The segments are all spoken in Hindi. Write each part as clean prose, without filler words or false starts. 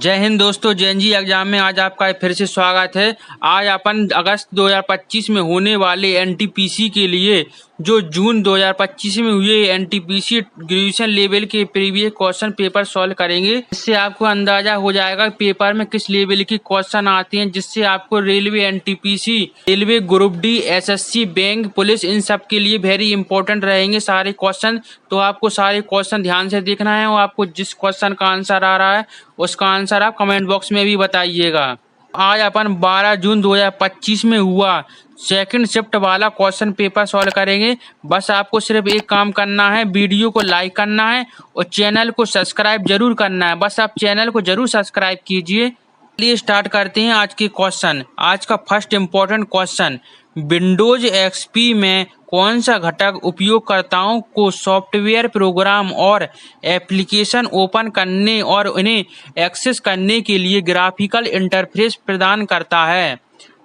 जय हिंद दोस्तों, जेएनजी एग्जाम में आज आपका फिर से स्वागत है। आज अपन अगस्त 2025 में होने वाले एनटीपीसी के लिए जो जून 2025 में हुए एनटीपीसी ग्रेजुएशन लेवल के प्रीवियस क्वेश्चन पेपर सॉल्व करेंगे। इससे आपको अंदाजा हो जाएगा पेपर में किस लेवल की क्वेश्चन आते हैं, जिससे आपको railway, NTPC, railway group D, SSC, bank, police, इन सब के लिए वेरी इंपॉर्टेंट रहेंगे सारे क्वेश्चन। तो आपको सारे क्वेश्चन ध्यान से देखना है और आपको जिस क्वेश्चन का आंसर आ रहा है उसका आंसर आप कमेंट बॉक्स में भी बताइएगा। आज अपन 12 जून 2025 में हुआ सेकंड शिफ्ट वाला क्वेश्चन पेपर सॉल्व करेंगे। बस आपको सिर्फ एक काम करना है, वीडियो को लाइक करना है और चैनल को सब्सक्राइब जरूर करना है। बस आप चैनल को जरूर सब्सक्राइब कीजिए। चलिए स्टार्ट करते हैं आज के क्वेश्चन। आज का first important question, Windows XP में कौन सा घटक उपयोगकर्ताओं को सॉफ्टवेयर प्रोग्राम और एप्लीकेशन ओपन करने और उन्हें एक्सेस करने के लिए ग्राफिकल इंटरफेस प्रदान करता है?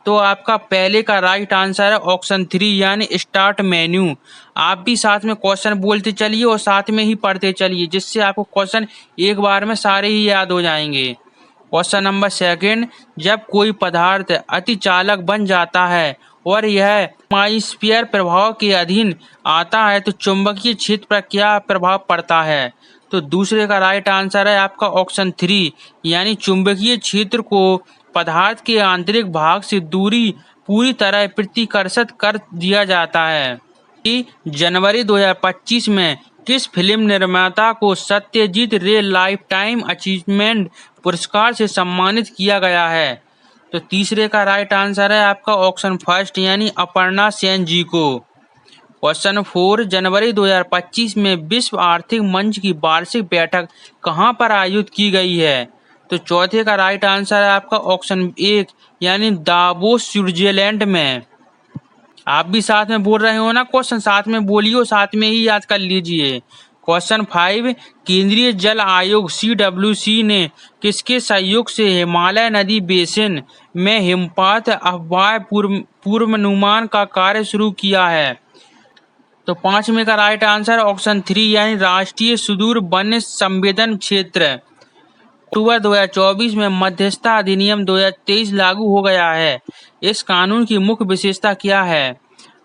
तो आपका पहले का राइट आंसर है ऑप्शन 3 यानी स्टार्ट मेन्यू। आप भी साथ में क्वेश्चन बोलते चलिए और साथ में ही पढ़ते चलिए, जिससे आपको क्वेश्चन एक बार में सारे ही याद हो जाएंगे। क्वेश्चन नंबर सेकंड, जब कोई पदार्थ अतिचालक बन जाता है और यह माइस्फीयर प्रभाव के अधीन आता है तो चुंबकीय क्षेत्र पर क्या प्रभाव पड़ता है? तो दूसरे का राइट आंसर है आपका ऑप्शन 3 यानी चुंबकीय क्षेत्र को पदार्थ के आंतरिक भाग से दूरी पूरी तरह प्रतिकर्षित कर दिया जाता है। कि जनवरी 2025 में किस फिल्म निर्माता को सत्यजीत रे लाइफ टाइम अचीवमेंट पुरस्कार से सम्मानित किया गया है? तो तीसरे का राइट आंसर है आपका ऑप्शन फर्स्ट यानी अपर्णा सेन जी को। क्वेश्चन 4, जनवरी 2025 में विश्व आर्थिक मंच की वार्षिक बैठक कहां पर आयोजित की गई है? तो चौथे का राइट आंसर है आपका ऑप्शन 1 यानी दावोस स्विट्जरलैंड में। आप भी साथ में बोल रहे हो ना, क्वेश्चन साथ में बोलिए और साथ में ही याद कर लीजिए। क्वेश्चन 5, केंद्रीय जल आयोग CWC ने किसके सहयोग से हिमालय नदी बेसिन में हिमपात अफवाह पूर्वानुमान का कार्य शुरू किया है? तो पांचवें का राइट आंसर ऑप्शन 3 यानी राष्ट्रीय सुदूर वन्य संवेदन क्षेत्र। अक्टूबर 2024 में मध्यस्थता अधिनियम 2023 लागू हो गया है। इस कानून की मुख्य विशेषता क्या है?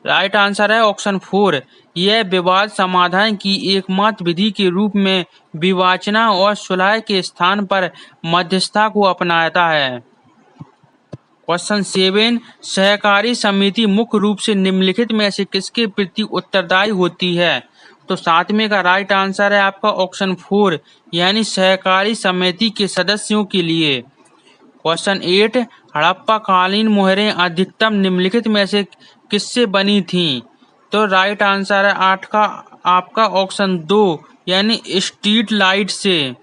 राइट आंसर है ऑप्शन 4, यह विवाद समाधान की एकमात्र विधि के रूप में विवेचना और सुलह के स्थान पर मध्यस्थता को अपनाता है। क्वेश्चन 7, सहकारी समिति मुख्य रूप से निम्नलिखित में से किसके प्रति उत्तरदायी होती है? तो सातवें का राइट आंसर है आपका ऑप्शन 4 यानी सहकारी समिति के सदस्यों के लिए। क्वेश्चन 8, हड़प्पा कालीन मोहरें अधिकतम निम्नलिखित में से किससे बनी थीं? तो राइट आंसर है 8 का आपका ऑप्शन 2 यानी स्ट्रीट लाइट से।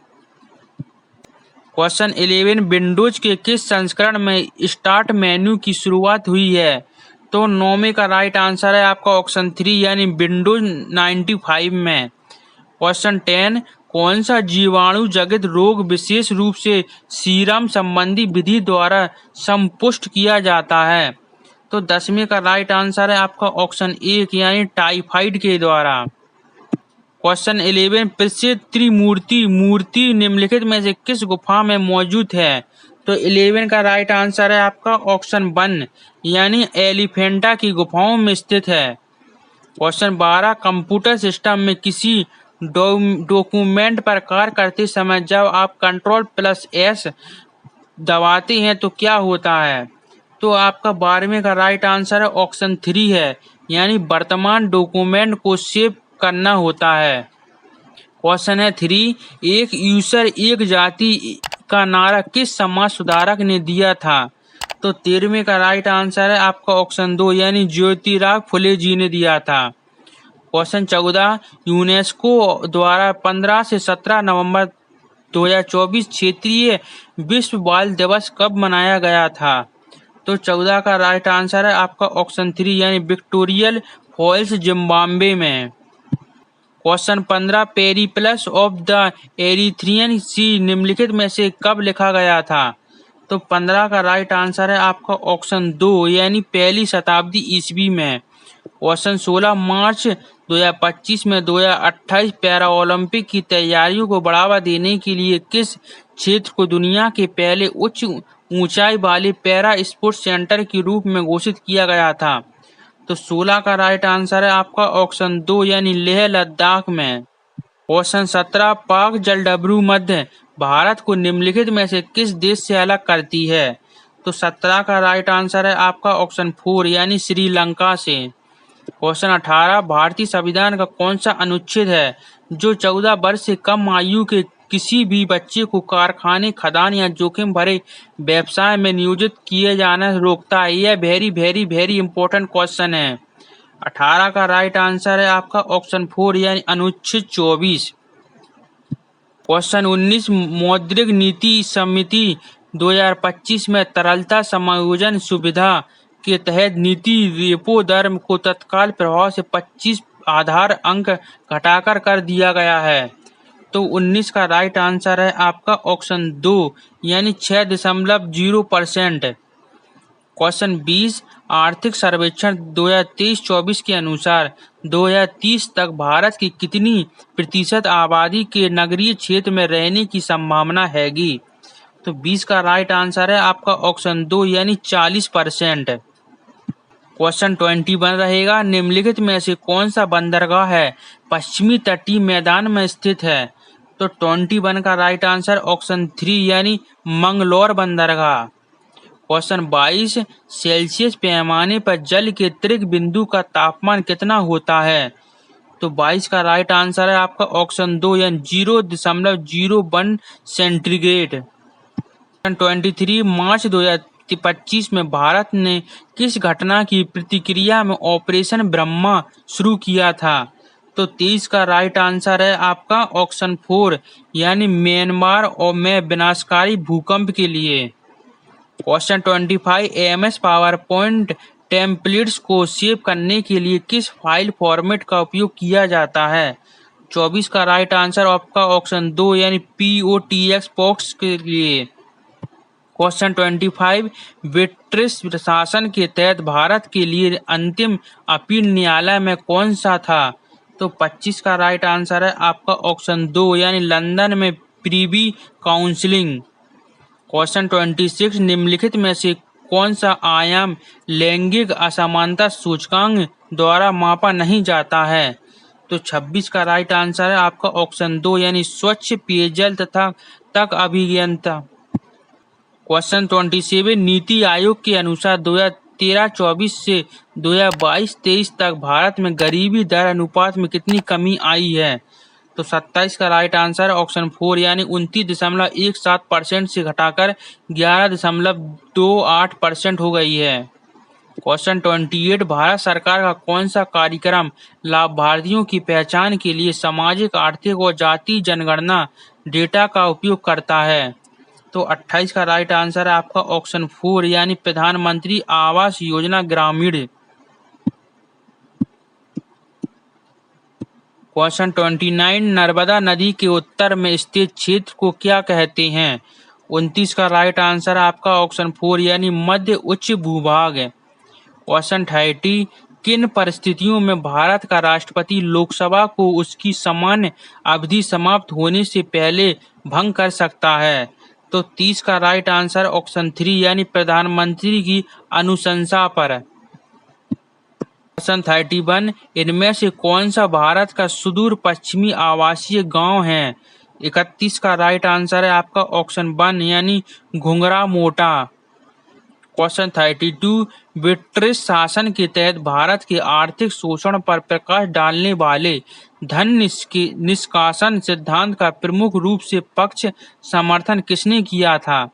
क्वेश्चन 11, विंडोज के किस संस्करण में स्टार्ट मेन्यू की शुरुआत हुई है? तो 9वें का राइट आंसर है आपका ऑप्शन 3 यानी विंडोज 95 में। क्वेश्चन 10, कौन सा जीवाणु जनित रोग विशेष रूप से सीरम संबंधी विधि द्वारा संपुष्ट किया जाता है? तो 10वें का राइट आंसर है आपका ऑप्शन 1 यानी टाइफाइड के द्वारा। क्वेश्चन 11, प्रसिद्ध त्रिमूर्ति मूर्ति निम्नलिखित में से किस गुफा में मौजूद है? तो 11 का राइट आंसर है आपका ऑप्शन 1 यानी एलिफेंटा की गुफाओं में स्थित है। क्वेश्चन 12, कंप्यूटर सिस्टम में किसी डॉक्यूमेंट पर कार्य करते समय जब आप Ctrl+S दबाते हैं तो क्या होता है? तो आपका 12वें का राइट आंसर है ऑप्शन 3 है यानी वर्तमान डॉक्यूमेंट को सेव करना होता है। क्वेश्चन है 3, एक यूसर एक जाति का नारा किस समाज सुधारक ने दिया था? तो 13वें का राइट आंसर है आपका ऑप्शन 2 यानी ज्योतिराव फुले जी ने दिया था। क्वेश्चन 14, यूनेस्को द्वारा 15 से 17 नवंबर 2024 क्षेत्रीय विश्व बाल दिवस कब मनाया गया था? तो 14 का राइट आंसर है आपका ऑप्शन 3 यानी विक्टोरियल फॉल्स जिम्बाब्वे में। Question 15, Periplus of the Erythraean Sea निम्नलिखित में से कब लिखा गया था? तो 15 का राइट आंसर है आपका ऑप्शन 2 यानी पहली शताब्दी ईस्वी में। क्वेश्चन 16, मार्च 2025 में 2028 पैरा ओलंपिक की तैयारियों को बढ़ावा देने के लिए किस क्षेत्र को दुनिया के पहले उच्च ऊंचाई वाले पैरा स्पोर्ट्स सेंटर के रूप में घोषित किया गया था। तो 16 का राइट आंसर है आपका ऑप्शन 2 यानी लेह लद्दाख में। क्वेश्चन 17 पाक जलडमरू मध्य भारत को निम्नलिखित में से किस देश से अलग करती है? तो 17 का राइट आंसर है आपका ऑप्शन 4 यानी श्रीलंका से। क्वेश्चन 18 भारतीय संविधान का कौन सा अनुच्छेद है जो 14 वर्ष से कम आयु के किसी भी बच्चे को कारखाने, खदान या जोखिम भरे व्यवसाय में नियोजित किए जाने से रोकता है? यह very very very important question है। 18 का राइट आंसर है आपका ऑप्शन 4 यानी अनुच्छेद 24। क्वेश्चन 19 मौद्रिक नीति समिति 2025 में तरलता समायोजन सुविधा के तहत नीति रेपो दर को तत्काल प्रभाव से 25 आधार अंक घटाकर कर दिया गया है। तो 19 का राइट आंसर है आपका ऑप्शन 2 यानी 6.0%। क्वेश्चन 20 आर्थिक सर्वेक्षण 2023-24 के अनुसार 2030 तक भारत की कितनी प्रतिशत आबादी के नगरीय क्षेत्र में रहने की संभावना हैगी? तो 20 का राइट आंसर है आपका ऑप्शन 2 यानी 40%। क्वेश्चन 21 रहेगा निम्नलिखित में से कौन सा बंदरगाह है पश्चिमी तटीय मैदान में स्थित है? तो 21 का राइट आंसर ऑप्शन 3 यानी मंगलोर बंदरगाह। क्वेश्चन 22 सेल्सियस पैमाने पर जल के त्रिक बिंदु का तापमान कितना होता है? तो 22 का राइट आंसर है आपका ऑप्शन 2 यानी 0.01 सेंटीग्रेड। 23 मार्च 2025 में भारत ने किस घटना की प्रतिक्रिया में ऑपरेशन ब्रह्मा शुरू किया था? तो 23 का राइट आंसर है आपका ऑप्शन 4 यानी म्यांमार और में विनाशकारी भूकंप के लिए। Question 25 MS power point templates को सेव करने के लिए किस फाइल फॉर्मेट का उपयोग किया जाता है? 24 का राइट आंसर आपका ऑप्शन 2 यानी POTX बॉक्स के लिए। क्वेश्चन 25 ब्रिटिश शासन के तहत भारत के लिए अंतिम अपील न्यायालय में कौन सा था? तो 25 का राइट आंसर है आपका ऑप्शन 2 यानी लंदन में प्रीवी काउंसिलिंग। क्वेश्चन 26 निम्नलिखित में से कौन सा आयाम लैंगिक असमानता सूचकांक द्वारा मापा नहीं जाता है? तो 26 का राइट आंसर है आपका ऑप्शन 2 यानी स्वच्छ पेयजल तथा तक अभियंता। क्वेश्चन 27 नीति आयोग के अनुसार 2013-24 से 2022-23 तक भारत में गरीबी दर अनुपात में कितनी कमी आई है? तो 27 का राइट आंसर ऑप्शन 4 यानी 29.17% से घटाकर 11.28% हो गई है। क्वेश्चन 28 भारत सरकार का कौन सा कार्यक्रम लाभार्थियों की पहचान के लिए सामाजिक, आर्थिक और जाति जनगणना डेटा का उपयोग करता है? तो 28 का राइट आंसर है आपका ऑप्शन 4 यानी प्रधानमंत्री आवास योजना ग्रामीण। क्वेश्चन 29 नर्मदा नदी के उत्तर में स्थित क्षेत्र को क्या कहते हैं? 29 का राइट आंसर आपका ऑप्शन 4 यानी मध्य उच्च भूभाग है। क्वेश्चन 30 किन परिस्थितियों में भारत का राष्ट्रपति लोकसभा को उसकी सामान्य अवधि समाप्त होने से पहले भंग कर सकता है? तो 30 का राइट आंसर ऑप्शन 3 यानी प्रधानमंत्री की अनुशंसा पर। क्वेश्चन 31 इनमें से कौन सा भारत का सुदूर पश्चिमी आवासीय गांव है? 31 का राइट आंसर है आपका ऑप्शन 1 यानी घुंघरा मोटा। क्वेश्चन 32 ब्रिटिश शासन के तहत भारत के आर्थिक शोषण पर प्रकाश डालने वाले धन निष्कासन सिद्धांत का प्रमुख रूप से पक्ष समर्थन किसने किया था?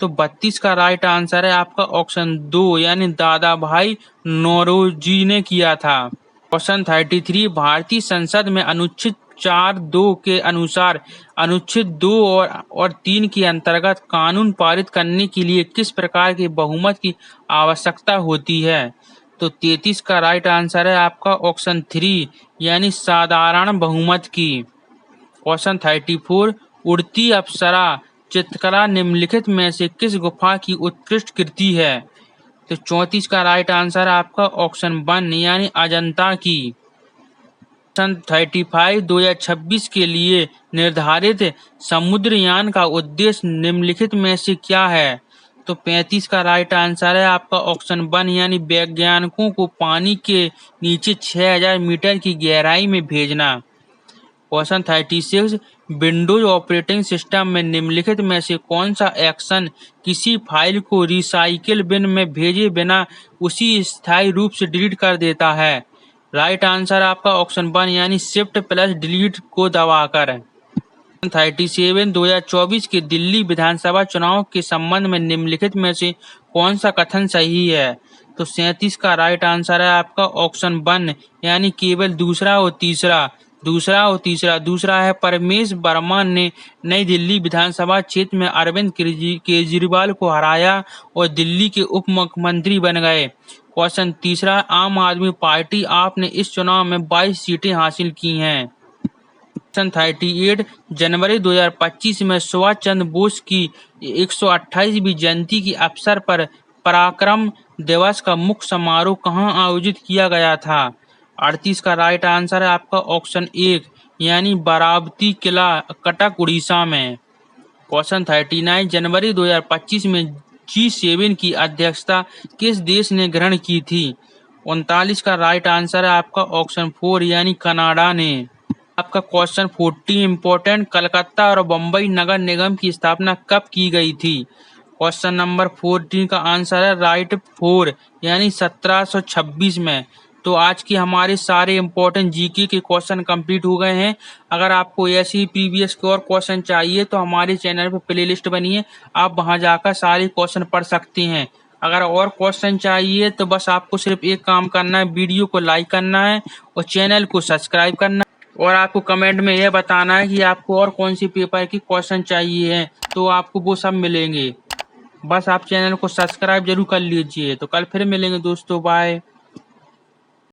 तो 32 का राइट आंसर है आपका ऑप्शन 2 यानी दादा भाई नौरोजी ने किया था। क्वेश्चन 33 भारतीय संसद में अनुच्छेद 4(2) के अनुसार अनुच्छेद 2 और 3 के अंतर्गत कानून पारित करने के लिए किस प्रकार के बहुमत की आवश्यकता होती है? तो 33 का राइट आंसर है आपका ऑप्शन 3 यानी साधारण बहुमत की। क्वेश्चन 34 उड़ती अप्सरा चित्रकला निम्नलिखित में से किस गुफा की उत्कृष्ट कृति है? तो 34 का राइट आंसर आपका ऑप्शन 1 यानी अजंता की। सन 35 2026 के लिए निर्धारित समुद्रयान का उद्देश्य निम्नलिखित में से क्या है? तो 35 का राइट आंसर है आपका ऑप्शन 1 यानी वैज्ञानिकों को पानी के नीचे 6000 मीटर की गहराई में भेजना। क्वेश्चन 36 विंडोज ऑपरेटिंग सिस्टम में निम्नलिखित में से कौन सा एक्शन किसी फाइल को रिसाइकिल बिन में भेजे बिना उसी स्थायी रूप से डिलीट कर देता है? राइट आंसर आपका ऑप्शन 1 यानी शिफ्ट प्लस डिलीट को दबाकर। 37 2024 के दिल्ली विधानसभा चुनाव के संबंध में निम्नलिखित में से कौन सा कथन सही है? तो 37 का राइट आंसर है आपका ऑप्शन 1 यानी केवल दूसरा है परमेश वर्मा ने नई दिल्ली विधानसभा क्षेत्र में अरविंद केजरीवाल को हराया और दिल्ली के उप मुख्यमंत्री बन गए। क्वेश्चन तीसरा आम आदमी पार्टी आपने इस चुनाव में 22 सीटें हासिल की हैं। क्वेश्चन 38 जनवरी 2025 में सुभाष चंद्र बोस की 128वीं जयंती के अवसर पर पराक्रम दिवस का मुख्य समारोह कहाँ आयोजित किया गया था? 38 का राइट आंसर है आपका ऑप्शन 1 यानी बारावती किला कटक उड़ीसा में। क्वेश्चन 39 जनवरी 2025 में G7 की अध्यक्षता किस देश ने ग्रहण की थी? 39 का राइट आंसर है आपका ऑप्शन 4 यानी कनाडा ने। आपका क्वेश्चन 40 इम्पोर्टेंट कलकत्ता और बम्बई नगर निगम की स्थापना कब की गई थी? क्वेश्चन नंबर 14 का आंसर है राइट 4 यानी 1726 में। तो आज की हमारे सारे इम्पोर्टेंट जीके के क्वेश्चन कंप्लीट हो गए हैं। अगर आपको ऐसे ही प्रीवियस के और क्वेश्चन चाहिए तो हमारे चैनल पर प्लेलिस्ट बनी है, आप वहां जाकर सारे क्वेश्चन पढ़ सकते हैं। अगर और क्वेश्चन चाहिए तो बस आपको सिर्फ एक काम करना है, वीडियो को लाइक करना है और चैनल को सब्सक्राइब करना है और आपको कमेंट में यह बताना है कि आपको और कौन सी पेपर की क्वेश्चन चाहिए हैं, तो आपको वो सब मिलेंगे। बस आप चैनल को सब्सक्राइब जरूर कर लीजिए। तो कल फिर मिलेंगे दोस्तों, बाय।